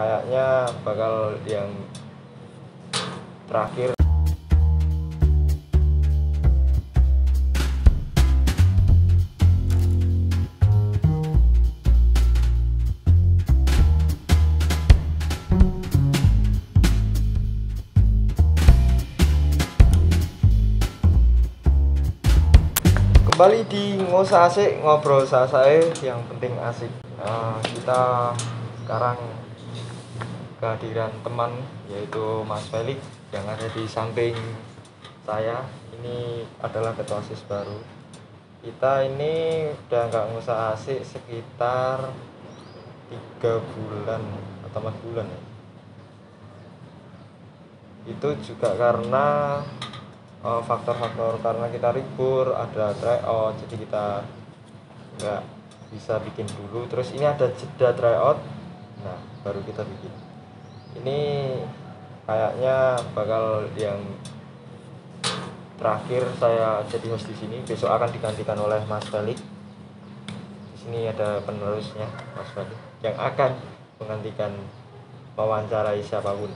kayaknya bakal yang terakhir. Kembali di Ngosa Asik, ngobrol sasae yang penting asik. Kita sekarang kehadiran teman yaitu Mas Felix yang ada di samping saya. Ini adalah ketua OSIS baru. Kita ini udah nggak Ngosa Asik sekitar 3 bulan atau 4 bulan ya. Itu juga karena faktor-faktor karena kita libur, ada tryout, jadi kita nggak bisa bikin dulu. Terus ini ada jeda tryout, nah baru kita bikin. Ini kayaknya bakal yang terakhir saya jadi host di sini. Besok akan digantikan oleh Mas Felix. Di sini ada penerusnya, Mas Felix, yang akan menggantikan wawancarai siapapun.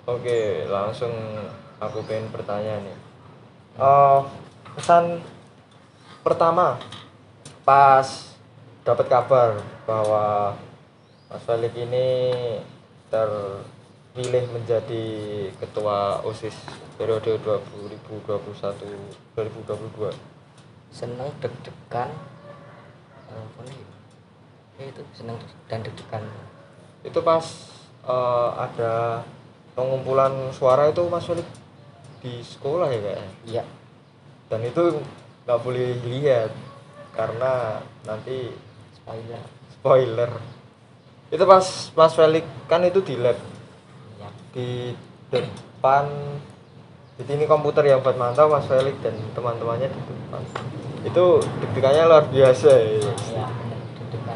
Oke, langsung aku pengen bertanya nih. Pesan pertama pas dapat kabar bahwa Mas Felix ini terpilih menjadi ketua OSIS periode 2021-2022. Seneng deg-degan itu seneng dan deg-degan. Itu pas ada pengumpulan suara itu Mas Felix di sekolah ya kayaknya. Iya. Dan itu nggak boleh lihat karena nanti spoiler. Itu pas Mas Felix kan itu di lab Ya. di depan. Jadi ini komputer yang buat mantau Mas Felix dan teman-temannya di depan. Itu deg-degannya luar biasa ya. Ya, deg-degan.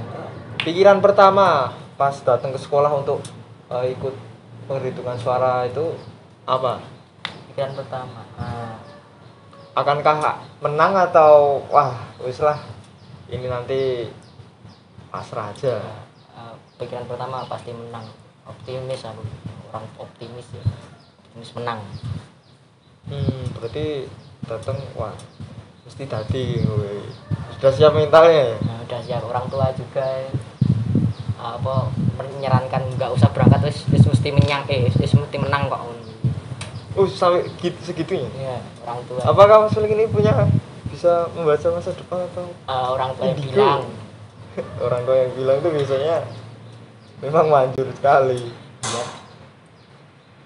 Pikiran pertama pas datang ke sekolah untuk ikut penghitungan suara itu apa? Pikiran pertama Akankah menang atau wah wis lah ini nanti pasrah aja? pikiran pertama pasti menang. Optimis aku, orang optimis ya. Optimis menang. Berarti datang wah mesti tadi gue sudah siap mentalnya. Nah, udah siap, orang tua juga menyarankan nggak usah berangkat, wis mesti mesti menang kok. Sampai segitunya. Iya, orang tua. Apakah Mas Felix ini bisa membaca masa depan atau orang tua yang indigo? bilang. Orang tua yang bilang itu biasanya memang manjur sekali. Iya.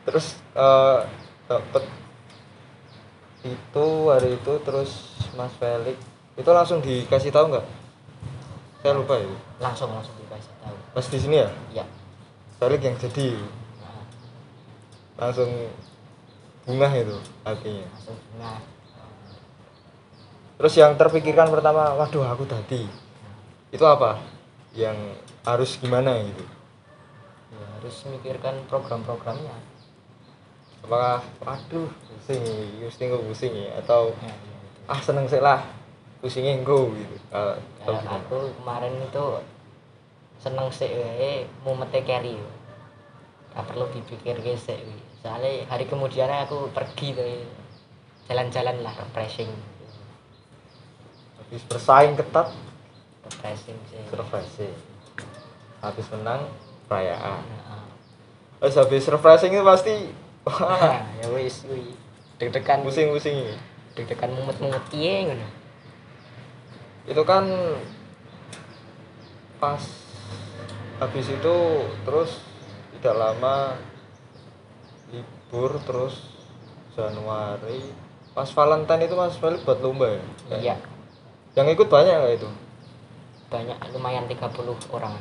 Terus dapat itu hari itu, terus Mas Felix itu langsung dikasih tahu nggak? Saya lupa ya. Langsung dikasih tahu. Pas di sini ya? Iya. Felix yang jadi. Nah, Langsung bunga itu hatinya. langsung nah. Terus yang terpikirkan pertama, waduh aku tadi. Itu apa? Yang harus gimana gitu? Ya, harus mikirkan program-programnya. Apakah waduh pusing pusing ya atau Ya, seneng sih lah pusingnya go gitu. aku kemarin itu seneng sih mumete carry. Gak perlu dipikir sih. Soalnya hari kemudiannya aku pergi tuh jalan-jalan lah, refreshing. Habis bersaing ketat, Refreshing sih. refreshing. Habis menang perayaan. Nah, Habis refreshing itu pasti ya wis deg-degan pusing-pusing ini. deg-degan mumet-mumet piye ngono. Itu kan pas habis itu terus tidak lama libur, terus Januari pas Valentine itu Mas Felix buat lomba ya? Iya, Yang ikut banyak nggak itu? banyak, lumayan 30 orang.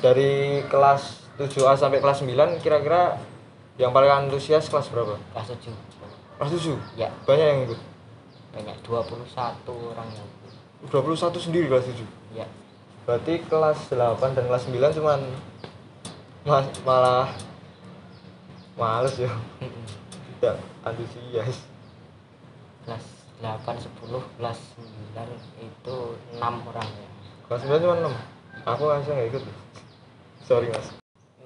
Dari kelas 7A sampai kelas 9 kira-kira yang paling antusias kelas berapa? Kelas 7. Kelas 7? Ya, Banyak yang ikut? banyak 21 orang yang 21 sendiri kelas 7? ya. Berarti kelas 8 dan kelas 9 cuman malah males ya, tidak antusias. Kelas 8, 10, kelas 9 itu 6 orang ya. Kelas 9 cuma 6? Aku langsung nggak ikut. Sorry mas.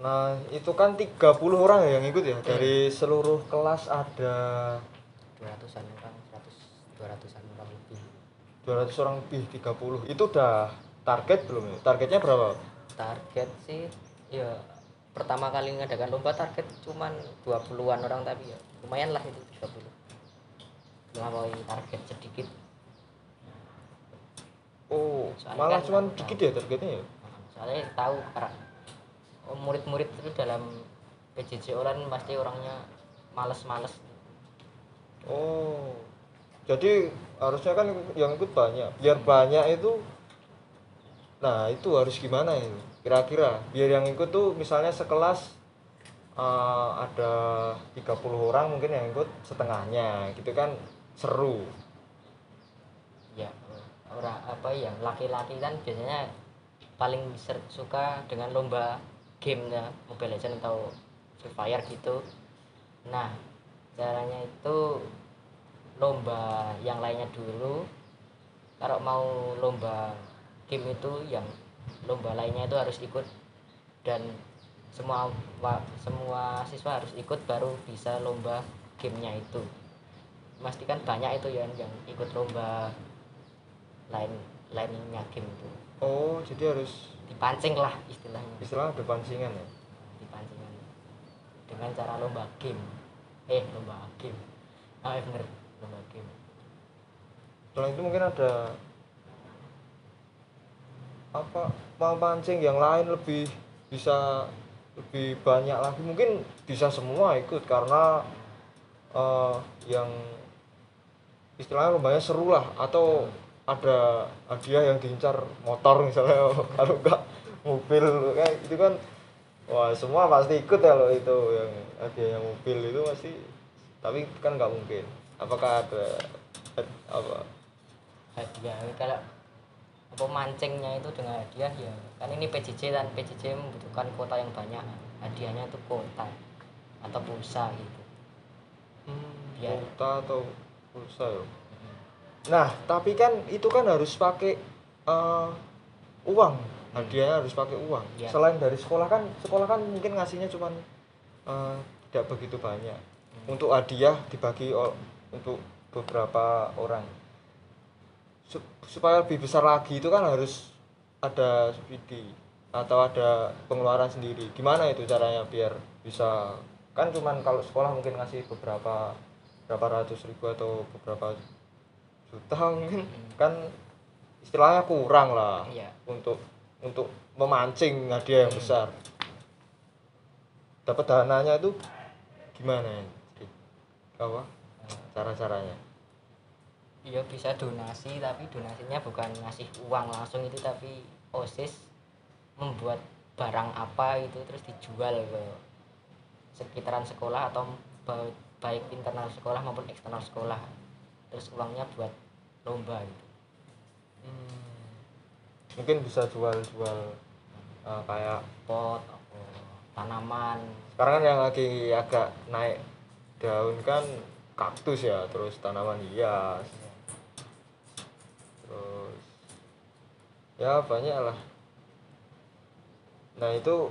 Nah itu kan 30 orang ya yang ikut ya. Dari seluruh kelas ada 200-an orang, 200-an orang lebih. 200 orang lebih 30. Itu udah target belum ya? Targetnya berapa? Target sih ya pertama kali ngadakan lomba target cuman 20-an orang, tapi ya lumayan lah itu 30 melampaui target sedikit. Oh, Soalnya malah kan cuman aku dikit tahu, ya targetnya ya? soalnya tahu murid-murid itu dalam PJJ online pasti orangnya males-males. Oh, jadi harusnya kan yang ikut banyak. Biar banyak itu, nah itu harus gimana itu? Kira-kira biar yang ikut tuh misalnya sekelas ada 30 orang mungkin yang ikut setengahnya gitu kan seru. Ya orang apa ya, laki-laki kan biasanya paling suka dengan lomba game ya, Mobile Legends atau Free Fire gitu. Nah caranya itu lomba yang lainnya dulu, kalau mau lomba game itu yang lomba lainnya itu harus ikut, dan semua siswa harus ikut baru bisa lomba gamenya itu. Pastikan banyak itu ya yang ikut lomba lainnya game itu, Oh, jadi harus dipancing lah istilahnya, istilah ada pancingan ya. dipancing dengan cara lomba game bener, lomba game. Selain itu mungkin ada apa mau pancing yang lain lebih bisa lebih banyak lagi mungkin bisa semua ikut karena yang istilahnya lombanya seru lah atau ada hadiah yang diincar motor misalnya kalau enggak mobil kayak itu kan wah semua pasti ikut ya lo itu yang hadiahnya mobil itu pasti tapi kan nggak mungkin apakah ada apa Hadiah kalau apa mancingnya itu dengan hadiah ya kan, ini PJJ dan PJJ membutuhkan kuota yang banyak, hadiahnya itu kuota atau pulsa gitu biar kuota atau pulsa ya. Nah, tapi kan itu kan harus pakai uang. Hadiahnya harus pakai uang. Ya. Selain dari sekolah kan mungkin ngasihnya cuman eh, tidak begitu banyak. Untuk hadiah dibagi untuk beberapa orang. Supaya lebih besar lagi itu kan harus ada subsidi atau ada pengeluaran sendiri. Gimana itu caranya biar bisa kan cuman kalau sekolah mungkin ngasih berapa ratus ribu atau beberapa juta mungkin kan istilahnya kurang lah Iya. untuk memancing hadiah yang besar. Dapat dananya itu gimana ya? Apa cara-caranya? ya bisa donasi, tapi donasinya bukan ngasih uang langsung itu, tapi OSIS membuat barang apa itu terus dijual ke sekitaran sekolah atau baik internal sekolah maupun eksternal sekolah, terus uangnya buat lomba gitu. Mungkin bisa jual-jual kayak Pot apa, tanaman. sekarang kan yang lagi agak naik daun kan kaktus ya terus tanaman hias terus ya banyak lah. Nah itu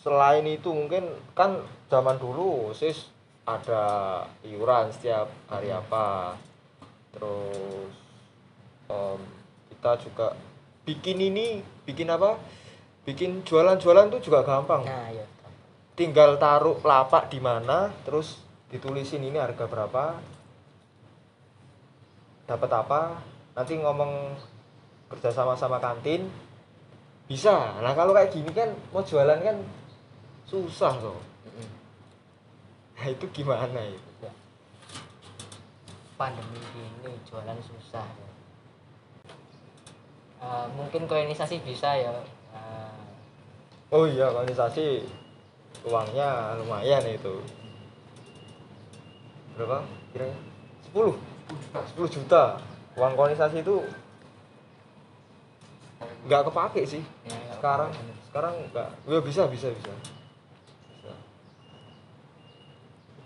selain itu mungkin kan zaman dulu sis ada iuran setiap hari apa terus kita juga bikin apa bikin jualan-jualan tuh juga gampang. Nah ya Tinggal taruh lapak di mana terus ditulisin ini harga berapa dapat apa nanti ngomong kerja sama kantin bisa. Nah kalau kayak gini kan mau jualan kan susah loh. Nah itu gimana itu ya. Pandemi ini jualan susah ya. Mungkin komunikasi bisa ya. oh iya organisasi uangnya lumayan itu berapa kira-kira 10 juta uang organisasi itu nggak kepake sih Ya, sekarang nggak ya bisa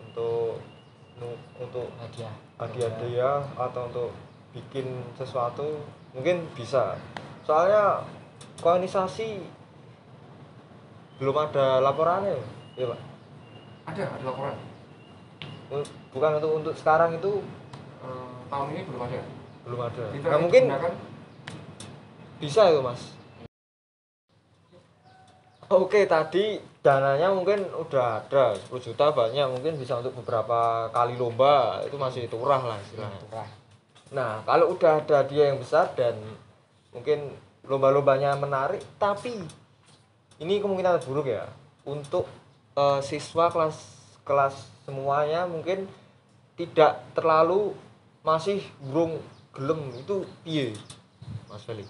untuk untuk hadiah hadiah atau untuk bikin sesuatu mungkin bisa soalnya komunisasi belum ada laporannya ya Pak. Ada laporan. Bukan untuk sekarang itu Tahun ini belum ada. belum ada. Itu Nah, mungkin digunakan. bisa itu Mas. Oke, tadi dananya mungkin udah ada 10 juta banyak, mungkin bisa untuk beberapa kali lomba, itu masih turah lah istilahnya. Turah. Nah, kalau udah ada dia yang besar dan mungkin lomba-lombanya menarik, tapi ini kemungkinan buruk ya untuk siswa kelas semuanya mungkin tidak terlalu masih burung gelem itu piye Mas Felix?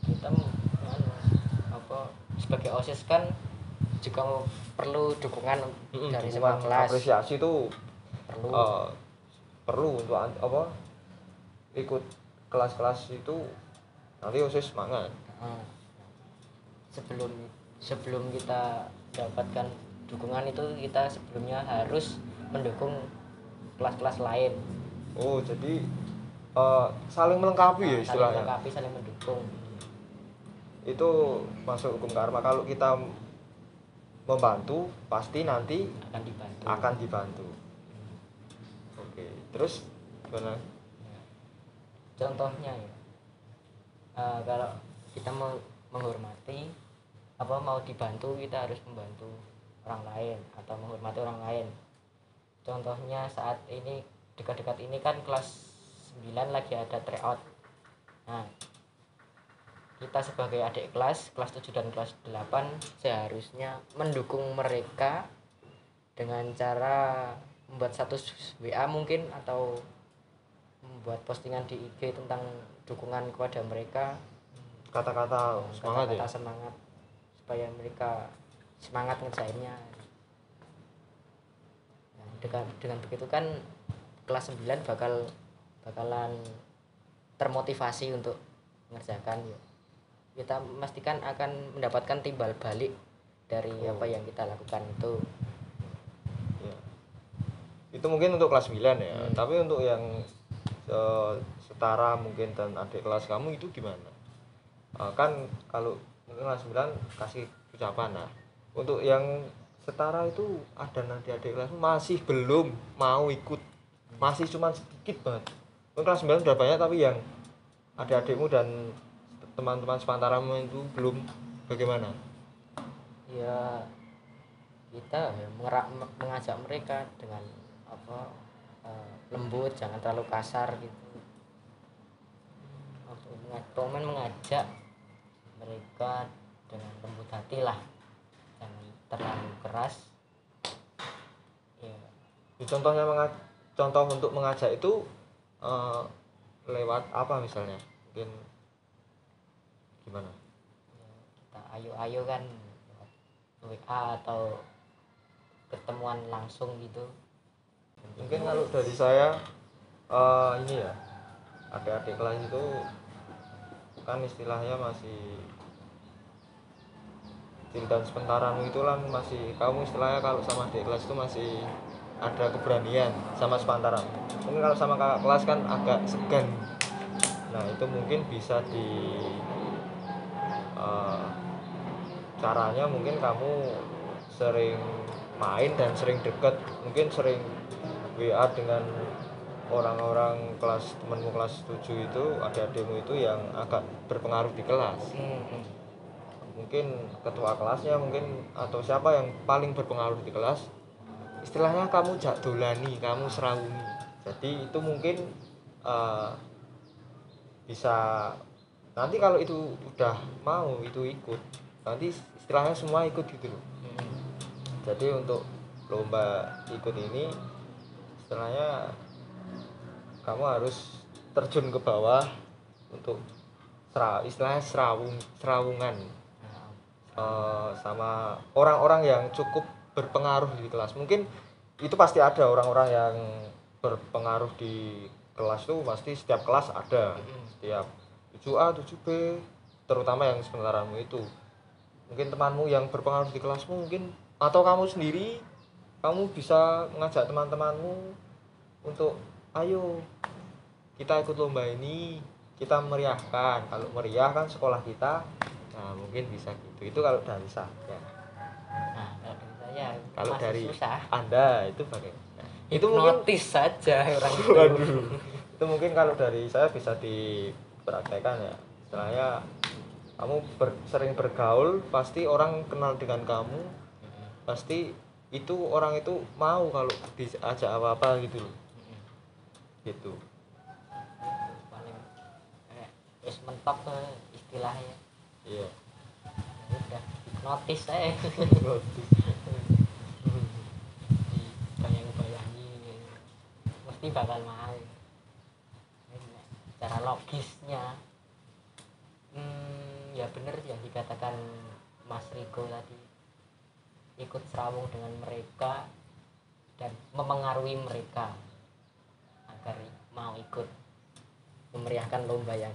Kita apa sebagai OSIS kan juga perlu dukungan dari semua kelas. Apresiasi itu Perlu. Perlu untuk apa ikut kelas-kelas itu nanti OSIS semangat. Sebelum kita dapatkan dukungan itu kita sebelumnya harus mendukung kelas-kelas lain. Oh, jadi saling melengkapi ya istilahnya. Saling melengkapi, saling mendukung. Itu masuk hukum karma. Kalau kita membantu pasti nanti akan dibantu. Oke, terus gimana? Contohnya ya, kalau kita mau menghormati mau dibantu, kita harus membantu orang lain atau menghormati orang lain. Contohnya saat ini dekat-dekat ini kan kelas 9 lagi ada tryout. Nah, kita sebagai adik kelas 7 dan kelas 8 seharusnya mendukung mereka dengan cara membuat status WA mungkin, atau membuat postingan di IG tentang dukungan kepada mereka, Kata-kata semangat ya. Semangat supaya mereka semangat ngerjainnya. Nah, dengan begitu kan kelas 9 bakalan termotivasi untuk mengerjakan ya. Kita memastikan akan mendapatkan timbal balik dari apa yang kita lakukan itu. Ya. Itu mungkin untuk kelas 9 ya. Tapi untuk yang setara mungkin dan adik kelas kamu itu gimana? Kan kalau mungkin kelas 9 kasih ucapan. Nah, untuk yang setara itu ada nanti adik kelas masih belum mau ikut, masih cuma sedikit banget. Mungkin kelas 9 udah banyak tapi yang adik-adikmu dan teman-teman sepantaramu itu belum, bagaimana? Ya kita mengajak mereka dengan lembut, jangan terlalu kasar gitu. Mengajak mereka dengan lembut hati lah, jangan terlalu keras ya. Contoh untuk mengajak itu lewat apa misalnya, mungkin gimana Ya, kita ayo kan lewat WA atau ketemuan langsung gitu. Mungkin kalau dari saya ini ya, adik-adik kelas itu kan istilahnya masih dan sepentaramu itu kan masih, kamu istilahnya kalau sama adik kelas itu masih ada keberanian sama sepantaran. Mungkin kalau sama kakak kelas kan agak segan. Nah, itu mungkin bisa di caranya mungkin kamu sering main dan sering dekat, mungkin sering WA dengan orang-orang kelas temanmu kelas 7 itu, adik-adikmu itu yang agak berpengaruh di kelas. Mungkin ketua kelasnya mungkin, atau siapa yang paling berpengaruh di kelas, istilahnya kamu jadolani, kamu serawungi. Jadi itu mungkin bisa nanti kalau itu udah mau itu ikut, nanti istilahnya semua ikut gitu loh. Jadi untuk lomba ikut ini istilahnya kamu harus terjun ke bawah untuk istilahnya serawungan sama orang-orang yang cukup berpengaruh di kelas. Mungkin itu pasti ada orang-orang yang berpengaruh di kelas tuh, pasti setiap kelas ada, setiap 7A, 7B, terutama yang sementaramu itu. Mungkin temanmu yang berpengaruh di kelasmu mungkin, atau kamu sendiri, kamu bisa mengajak teman-temanmu untuk ayo kita ikut lomba ini, kita meriahkan. Kalau meriah kan sekolah kita, nah mungkin bisa gitu. Itu kalau dari saya. Nah, kalau dari saya Kalau masih dari susah. Anda itu bagaimana? Itu mungkin Hipnotis saja orang itu. waduh. Itu mungkin kalau dari saya bisa dipraktekkan ya. Istilahnya kamu sering bergaul, pasti orang kenal dengan kamu, pasti itu orang itu mau kalau diajak apa-apa gitu loh. Gitu. Paling wis mentok istilahnya. Iya. Ya udah hipnotis saya. Bayang-bayangi mesti bakal mau. Cara logisnya ya bener yang dikatakan Mas Rigo tadi, ikut serawung dengan mereka dan memengaruhi mereka agar mau ikut memeriahkan lomba yang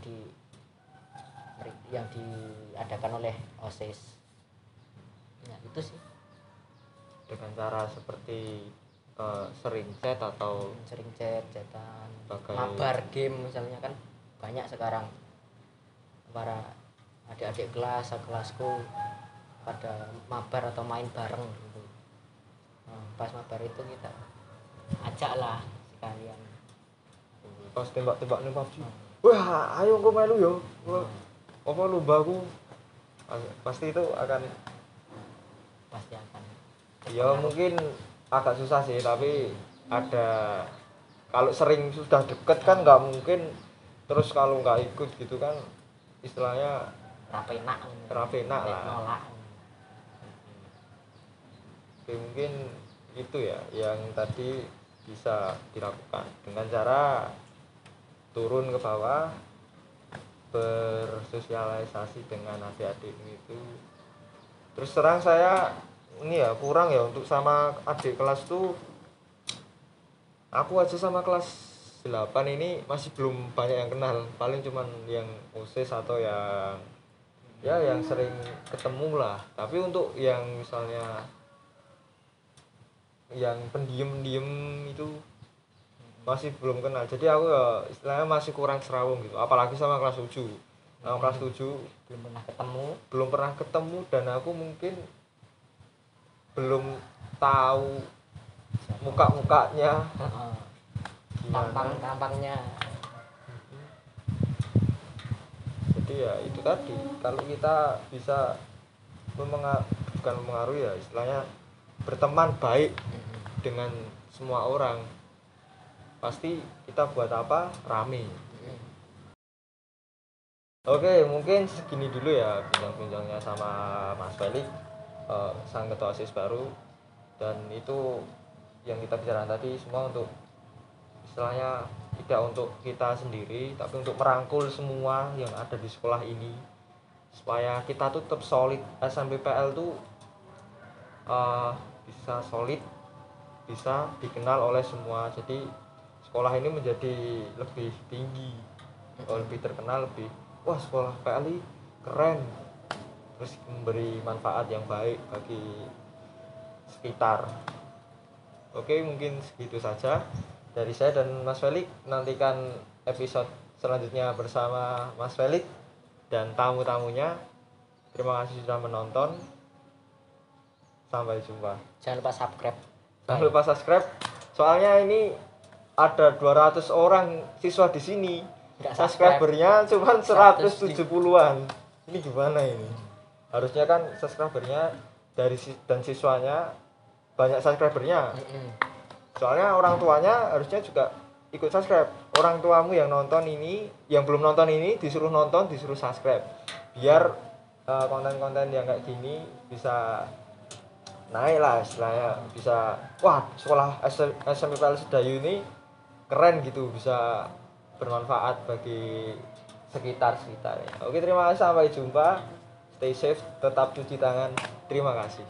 diadakan oleh OSIS. Ya itu sih, Dengan cara seperti sering chat atau sering chatan, Pakai- mabar game misalnya kan banyak sekarang. Para adik-adik kelasku pada mabar atau main bareng gitu. Nah, pas mabar itu kita ajaklah sekalian. pas tembak-tembak ning PUBG. Wah, ayo engko melu yo. Apa lombaku? Pasti itu akan Pasti akan ya mungkin agak susah sih, tapi ada kalau sering sudah deket kan nggak mungkin terus kalau nggak ikut gitu kan istilahnya rapenak lah. nolak. Oke, mungkin itu ya yang tadi bisa dilakukan dengan cara turun ke bawah, bersosialisasi dengan adik-adik itu. Terus terang saya ini ya kurang ya untuk sama adik kelas tuh, aku aja sama kelas 8 ini masih belum banyak yang kenal, paling cuman yang OSIS atau yang sering ketemu lah. Tapi untuk yang misalnya yang pendiam itu masih belum kenal, jadi aku ya istilahnya masih kurang serawung gitu, apalagi sama kelas 7. Kelas 7 belum pernah ketemu dan aku mungkin belum tahu muka-mukanya gimana. Tampangnya. Jadi ya itu tadi, kalau kita bisa bukan mempengaruhi ya istilahnya berteman baik dengan semua orang, pasti kita buat apa rame. Oke, mungkin segini dulu ya bincang-bincangnya sama Mas Felix, sang ketua OSIS baru. Dan itu yang kita bicarakan tadi semua untuk istilahnya tidak untuk kita sendiri, tapi untuk merangkul semua yang ada di sekolah ini supaya kita tuh tetap solid. SMPPL tuh bisa solid, bisa dikenal oleh semua. Jadi sekolah ini menjadi lebih tinggi, lebih terkenal, lebih wah sekolah PLI keren, terus memberi manfaat yang baik bagi sekitar. Oke, mungkin segitu saja dari saya dan Mas Felix. Nantikan episode selanjutnya bersama Mas Felix dan tamu-tamunya. Terima kasih sudah menonton. Sampai jumpa. Jangan lupa subscribe. Jangan lupa subscribe. Soalnya ini ada 200 orang siswa di sini. Subscribernya cuma 170-an. Ini gimana ini? Harusnya kan subscribernya dan siswanya banyak subscribernya. Soalnya orang tuanya harusnya juga ikut subscribe. Orang tuamu yang nonton ini, yang belum nonton ini disuruh nonton, disuruh subscribe. Biar konten-konten yang kayak gini bisa naik lah istilahnya, bisa wah sekolah SMPPL Sedayu ini keren gitu, bisa bermanfaat bagi sekitar-sekitarnya. Oke, terima kasih, sampai jumpa. Stay safe, tetap cuci tangan. Terima kasih.